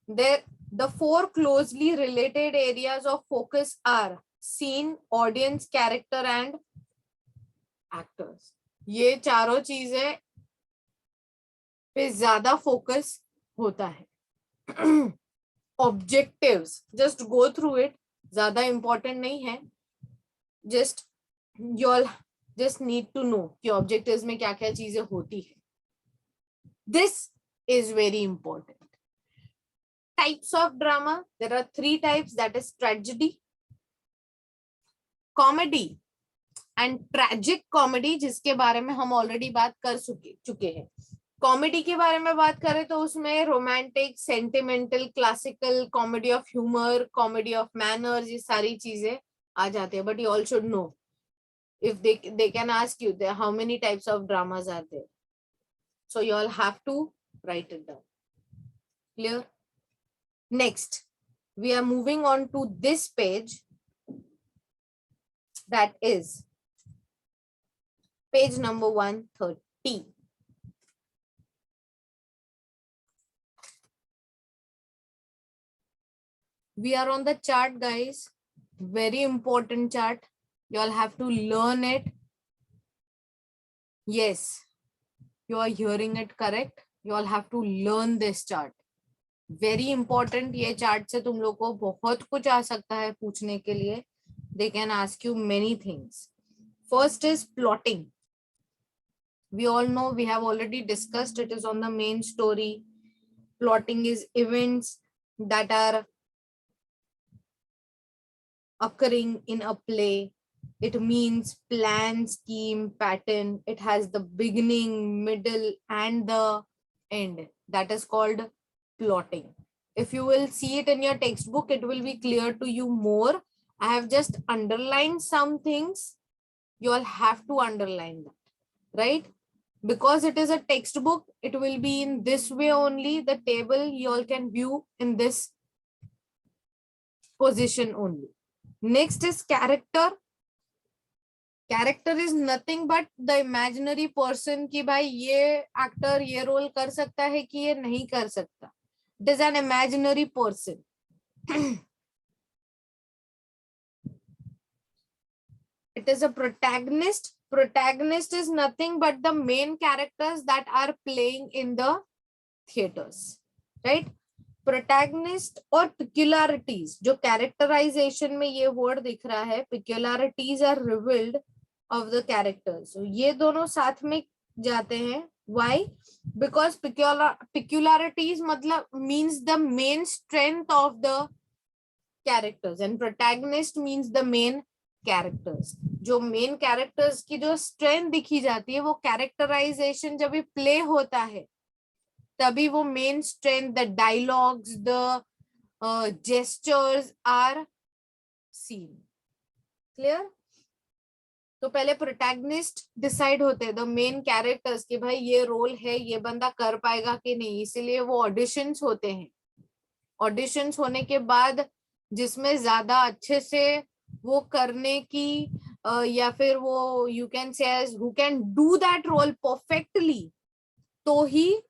There, the four closely related areas of focus are scene, audience, character, and actors. ये चारों चीजें पे ज्यादा focus होता है. Objectives, just go through it. ज्यादा important नहीं है. Just you all just need to know कि objectives में क्या क्या चीजें होती है. This is very important. Types of drama, there are 3 types, that is tragedy, comedy and tragic comedy, जिसके बारे में हम already बात कर चुके हैं. कॉमेडी के बारे में बात करें तो उसमें romantic, sentimental, classical, comedy of humour, comedy of manners, ये सारी चीजें आ जाती है. But you all should know, if they can ask you there how many types of dramas are there, so you all have to write it down. Clear? Next, we are moving on to this page, that is page number 130. We are on the chart, guys. Very important chart. You all have to learn it. Yes, you are hearing it correct. You all have to learn this chart. Very important. ये chart से तुम लोग को बहुत कुछ आ सकता है पूछने के लिए. They can ask you many things. First is plotting. We all know, we have already discussed, it is on the main story. Plotting is events that are occurring in a play. It means plan, scheme, pattern. It has the beginning, middle, and the end. That is called plotting. If you will see it in your textbook, it will be clear to you more. I have just underlined some things. You all have to underline that, right? Because it is a textbook, it will be in this way only. The table you all can view in this position only. Next is character. Character is nothing but the imaginary person कि भाई ये actor ये role कर सकता है कि ये नहीं कर सकता. It is an imaginary person. It is a protagonist. Protagonist is nothing but the main characters that are playing in the theaters, right? Protagonist और peculiarities, जो characterization में ये word दिख रहा है, peculiarities are revealed of the characters. So ये दोनों साथ में जाते हैं. Why? Because peculiarities मतलब means the main strength of the characters and protagonist means the main characters. जो main characters की जो strength दिखी जाती है वो characterization जब भी play होता है तभी वो main strength, the dialogues, the gestures are seen. Clear? तो पहले प्रोटैगनिस्ट डिसाइड होते हैं, द मेन कैरेक्टर्स, कि भाई ये रोल है, ये बंदा कर पाएगा कि नहीं, इसीलिए वो ऑडिशंस होते हैं. ऑडिशंस होने के बाद जिसमें ज्यादा अच्छे से वो करने की या फिर वो you can say who can do that role perfectly, तो ही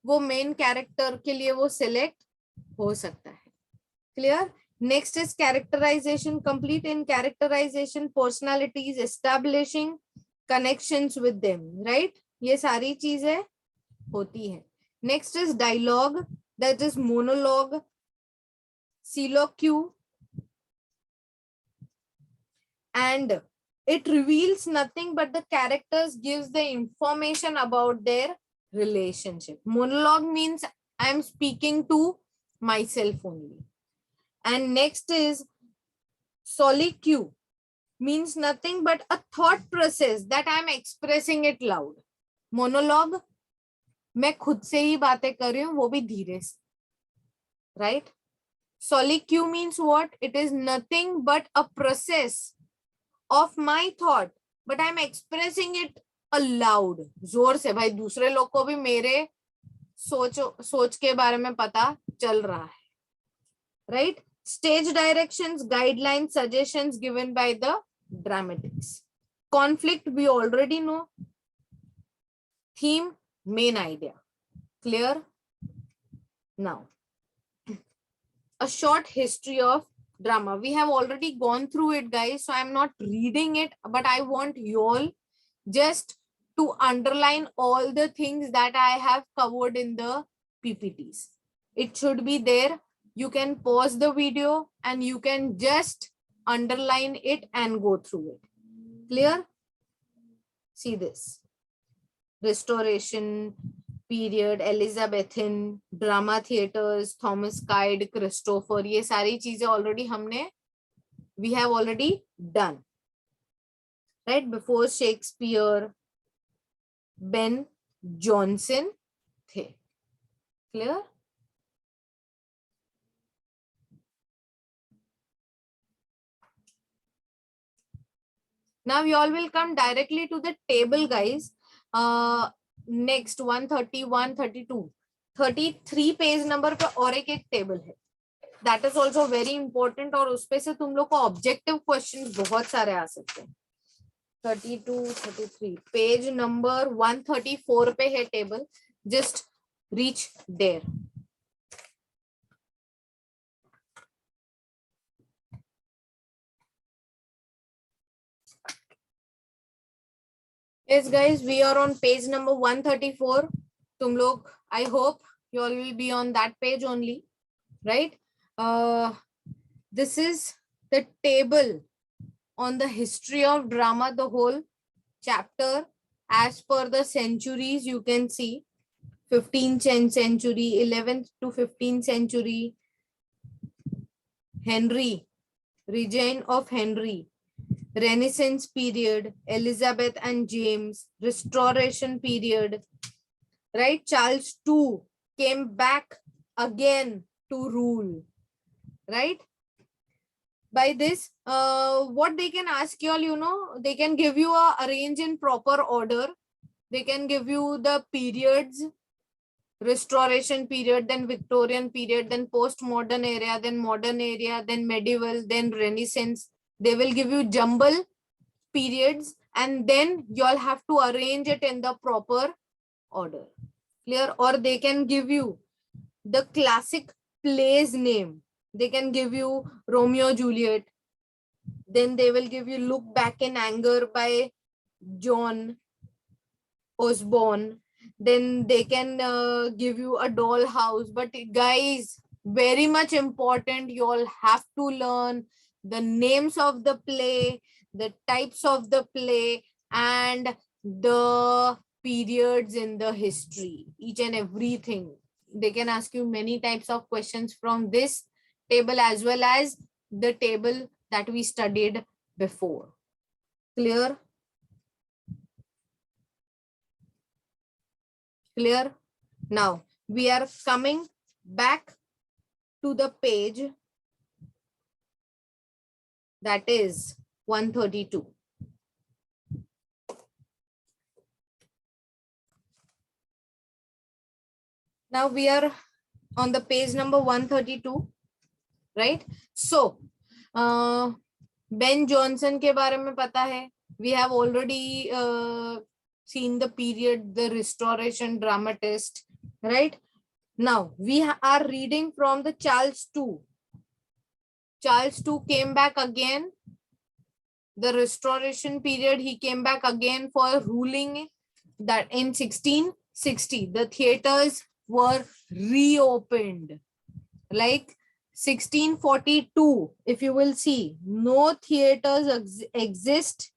वो मेन कैरेक्टर के लिए वो सिलेक्ट हो सकता है. Clear? Next is characterization. Complete in characterization personalities, establishing connections with them, right? ये सारी चीजें होती है. Next is dialogue, that is monologue, soliloquy, and it reveals nothing but the characters, gives the information about their relationship. Monologue means I am speaking to myself only. And next is soliloquy, means nothing but a thought process that I am expressing it loud. Monologue, मैं खुद से ही बातें कर रही हूँ, वो भी धीरे से, right? Soliloquy means what? It is nothing but a process of my thought, but I am expressing it aloud, जोर से. भाई दूसरे लोग को भी मेरे सोच के बारे में पता चल रहा है, right? Stage directions, guidelines, suggestions given by the dramatics. Conflict, we already know. Theme, main idea. Clear? Now, a short history of drama. We have already gone through it, guys, so I'm not reading it, but I want you all just to underline all the things that I have covered in the PPTs. It should be there. You can pause the video and you can just underline it and go through it. Clear? See this. Restoration period, Elizabethan, drama theaters, Thomas Kyde, Christopher, ये सारी चीजें already we have already done. Right? Before Shakespeare, Ben Jonson थे. Clear? Now you all will come directly to the table, guys. Next 131, 32, 33 page number पे और एक table है. That is also very important और उसपे से तुम लोग को ऑब्जेक्टिव क्वेश्चंस बहुत सारे आ सकते हैं. 32, 33 पेज नंबर 134 पे है table. Just reach there. Yes, guys, we are on page number 134. तुम लोग, I hope you all will be on that page only, right? This is the table on the history of drama, the whole chapter as per the centuries. You can see 15th century, 11th to 15th century, Henry, reign of Henry, Renaissance period, Elizabeth and James, Restoration period, right? Charles II came back again to rule, right? By this, what they can ask you all, you know, they can give you a arrange in proper order. They can give you the periods, Restoration period, then Victorian period, then postmodern area, then modern area, then medieval, then Renaissance. They will give you jumble periods and then you all have to arrange it in the proper order. Clear? Or they can give you the classic plays name. They can give you Romeo Juliet, Then they will give you Look Back in Anger by John Osborne. Then they can give you A Dollhouse. But guys, very much important, you all have to learn the names of the play, the types of the play, and the periods in the history, each and everything. They can ask you many types of questions from this table as well as the table that we studied before. Clear? Clear? Now we are coming back to the page that is 132. Now we are on the page number 132, right? So Ben Jonson के बारे में पता है. We have already seen the period, the Restoration dramatist, right? Now we are reading from the Charles II. Charles II came back again. The Restoration period, he came back again for ruling that in 1660, the theaters were reopened. Like 1642, if you will see, no theaters exist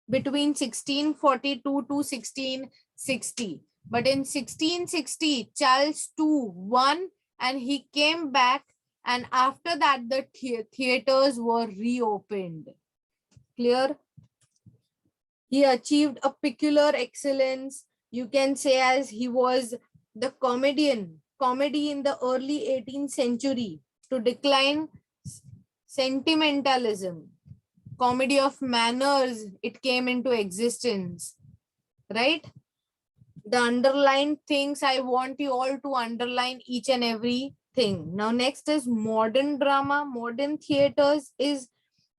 between 1642 to 1660. But in 1660, Charles II won and he came back, and after that the theaters were reopened. Clear? He achieved a peculiar excellence, you can say, as he was the comedy in the early 18th century to decline sentimentalism. Comedy of manners, it came into existence, right? The underlined things, I want you all to underline each and every thing. Now next is modern drama. Modern theaters is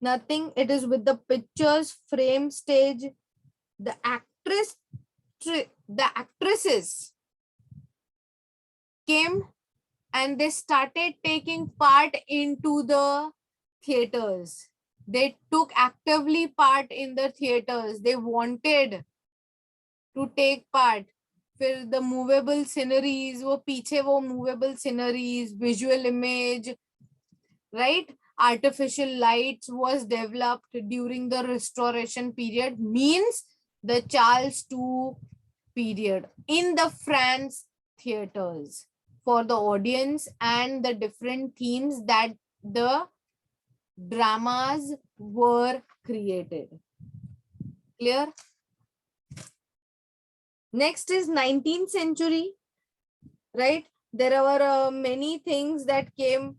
nothing, it is with the pictures, frame, stage. The actresses came and they started taking part into the theaters. They took actively part in the theaters. They wanted to take part. फिर the movable sceneries, वो पीछे वो movable sceneries, visual image, right? Artificial lights was developed during the Restoration period, means the Charles II period in the France theaters for the audience and the different themes that the dramas were created. Clear? Next is 19th century, right? There were many things that came,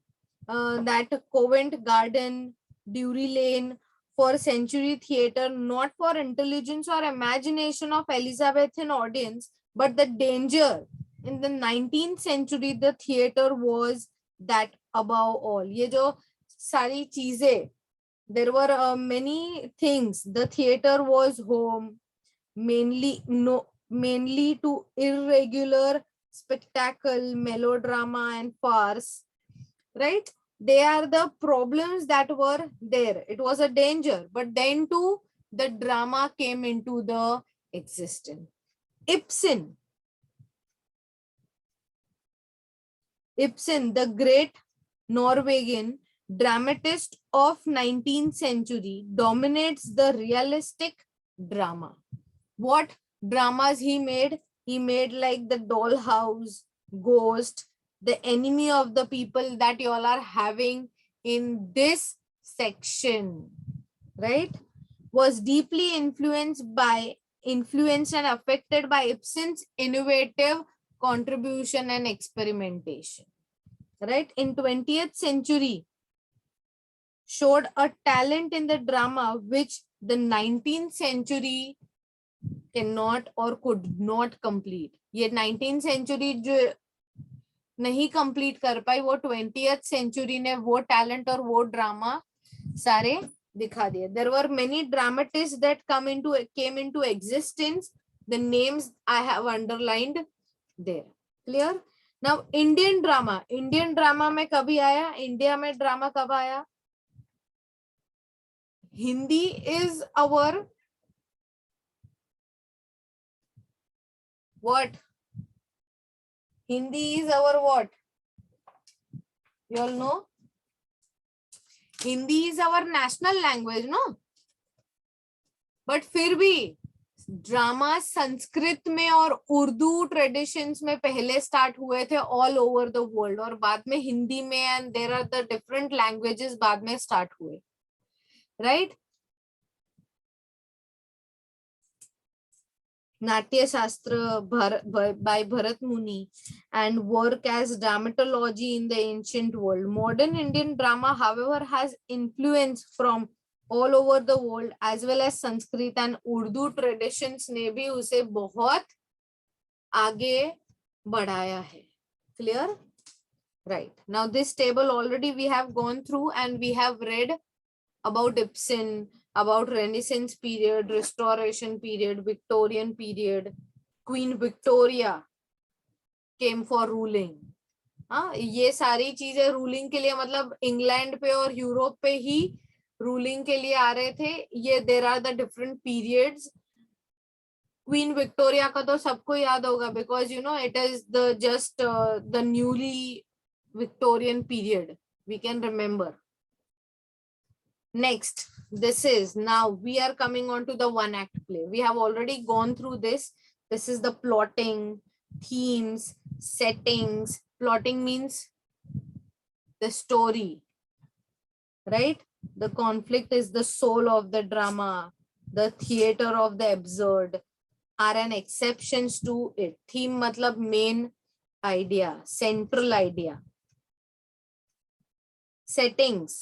that Covent Garden, Drury Lane, for Century Theatre, not for intelligence or imagination of Elizabethan audience, but the danger. In the 19th century, the theatre was that above all. ये जो सारी चीजें, there were many things. The theatre was home, mainly to irregular spectacle, melodrama, and farce, right? They are the problems that were there. It was a danger, but then too, the drama came into the existence. Ibsen, the great Norwegian dramatist of 19th century, dominates the realistic drama. What dramas he made? He made like The Dollhouse, Ghost, The Enemy of the People that you all are having in this section, right? Was deeply influenced and affected by Ibsen's innovative contribution and experimentation, right? In 20th century, showed a talent in the drama which the 19th century cannot or could not complete. ये 19th century जो नहीं complete कर पाई, वो 20th century ने वो talent और वो drama सारे दिखा दिए. There were many dramatists that came into existence. The names I have underlined there. Clear? Now Indian drama में कभी आया? इंडिया में ड्रामा कब आया? Hindi is our what? Hindi is our what? You all know? Hindi is our national language, no? But फिर भी drama Sanskrit में और उर्दू ट्रेडिशंस में पहले स्टार्ट हुए थे ऑल ओवर द वर्ल्ड, और बाद में हिंदी में and there are the different languages बाद में स्टार्ट हुए, राइट? नाट्य शास्त्र by Bharat Muni and work as dramatology in the ancient world. Modern Indian drama, however, has influence from all over the world as well as Sanskrit and Urdu traditions ने भी उसे बहुत आगे बढ़ाया है. Clear? Right. Now this table already we have gone through and we have read about Ibsen, about Renaissance period, Restoration period, Victorian period, Queen Victoria came for ruling. हाँ, ये सारी चीजें रूलिंग के लिए, मतलब इंग्लैंड पे और यूरोप पे ही रूलिंग के लिए आ रहे थे. ये there are the different periods. Queen Victoria का तो सबको याद होगा because you know it is the just the newly Victorian period we can remember. Next, this is, now we are coming on to the one act play. We have already gone through this. This is the plotting, themes, settings. Plotting means the story, right? The conflict is the soul of the drama. The theater of the absurd are an exceptions to it. Theme matlab main idea, central idea. Settings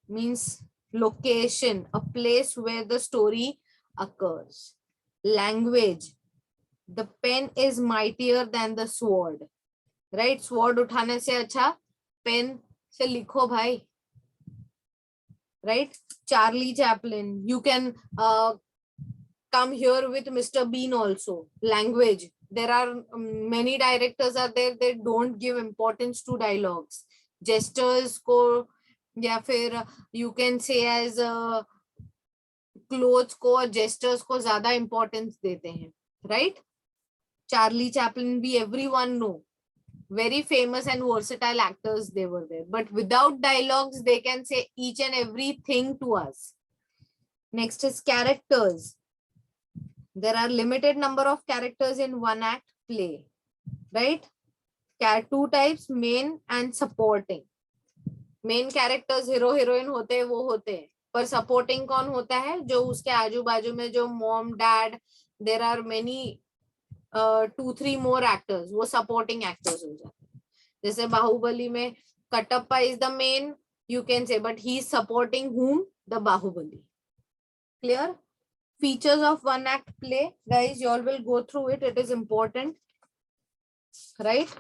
means location, a place where the story occurs. Language, the pen is mightier than the sword, right? Sword उठाने से अच्छा pen से लिखो भाई, right? Charlie Chaplin, you can come here with Mr. Bean also. Language, there are many directors are there, they don't give importance to dialogues. Gestures को या फिर you can say as clothes को और gestures को ज्यादा importance देते हैं, right? Charlie Chaplin भी everyone know, very famous and versatile actors they were there, but without dialogues they can say each and everything to us. Next is characters. There are limited number of characters in one act play, right? Two types, main and supporting. Main characters hero heroine होते हैं वो होते हैं, पर supporting कौन होता है? जो उसके आजू बाजू में जो mom dad, there are many 2-3 more actors, वो सपोर्टिंग एक्टर्स हो जाते हैं. जैसे बाहुबली में Kattappa is the main, you can say, but he is supporting whom? The Baahubali. Clear? Features of one act play, guys, you all will go through it. It is important, right?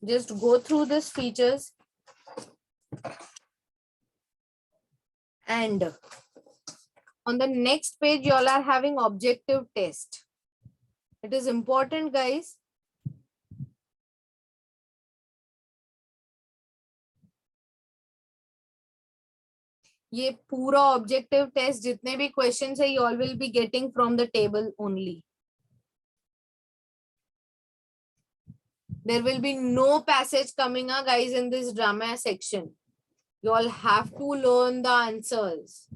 Just go through these features. And on the next page, you all are having objective test. It is important, guys. ये पूरा objective test जितने भी questions है, you all will be getting from the table only. There will be no passage coming up, guys, in this drama section. You all have to learn the answers.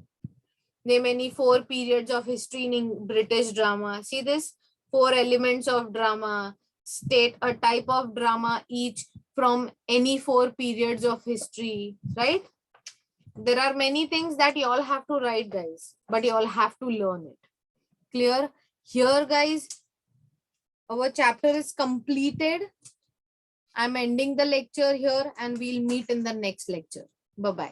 Name any 4 periods of history in British drama. See this? 4 elements of drama. State a type of drama each from any 4 periods of history, right? There are many things that you all have to write, guys, but you all have to learn it. Clear? Here, guys, our chapter is completed. I'm ending the lecture here and we'll meet in the next lecture. Bye-bye.